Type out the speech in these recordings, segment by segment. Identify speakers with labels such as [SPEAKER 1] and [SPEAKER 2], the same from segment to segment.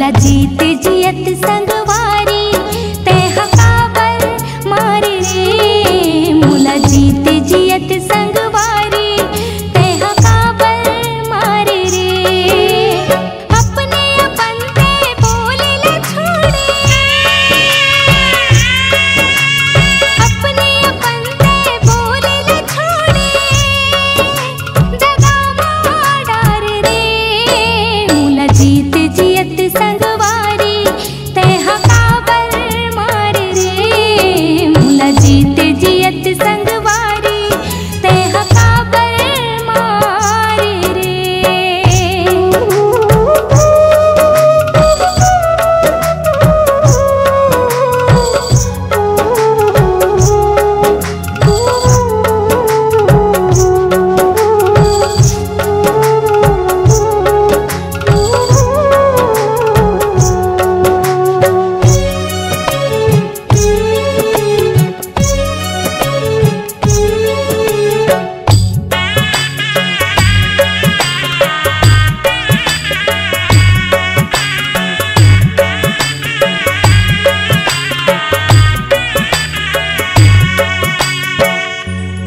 [SPEAKER 1] मोला जीत जियत संगवारी तेहा काबर मारे रे। मोला जीत जियत संगवारी तेहा काबर मारे रे। अपने अपन ते बोले ला छोड़े, अपने अपन ते बोले ला छोड़े, दगा मार डार रे। मोला जीत जियत संगवारी तेहा काबर मारे रे। मोला जीत जियत संगवारी तेहा काबर मारे रे।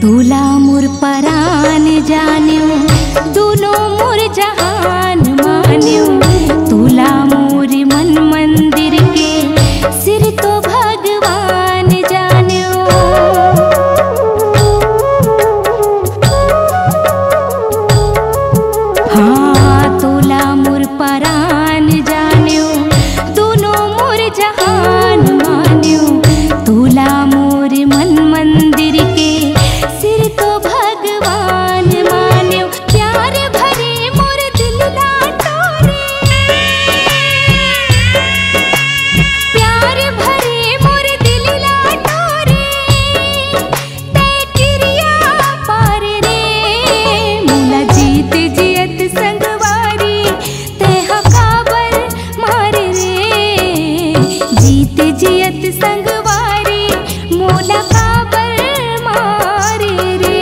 [SPEAKER 1] तोला मोर परान जान्यो, दोनों मोर जहान मान्यो। तोला मोर मन मंदिर के सिर तो भगवान जान्यो। हाँ तोला मोर परान जान्यो, दोनों मोर जहान मान्यो। तोला मोर मन मंदिर के सिर तो भगवान मान्यो। प्यार भरे मोर दिल ना तोरे, प्यार भरे मोर दिल ना तोरे, ते किरिया पार रे। मोला जीत जियत संगवारी तेहा काबर मारे रे। जीत जियत संगवारी मोला काबर मारे रे।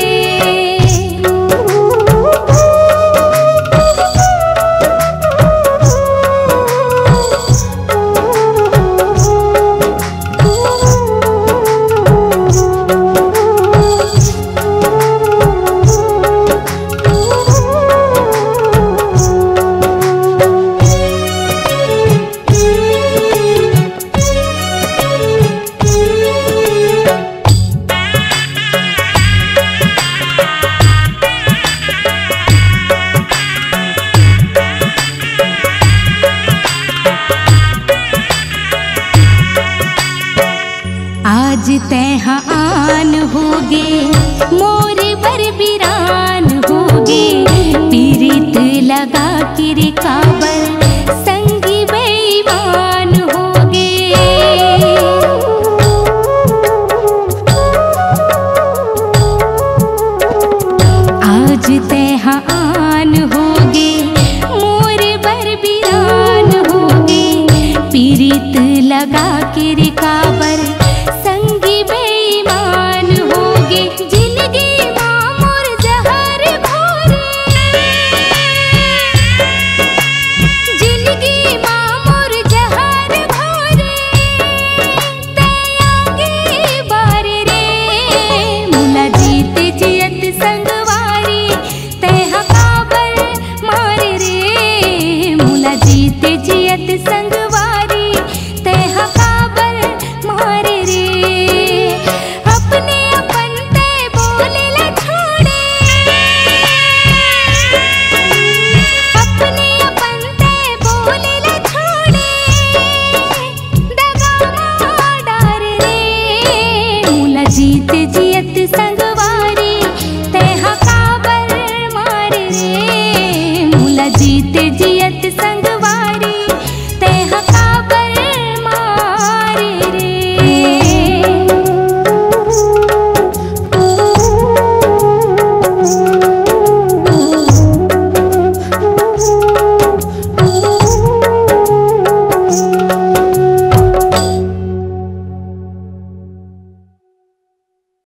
[SPEAKER 1] आज तेहा आन होगे मोर बर बिरान होगे। पीरित लगा किरे काबर संगी बेईमान होगे। आज तेहा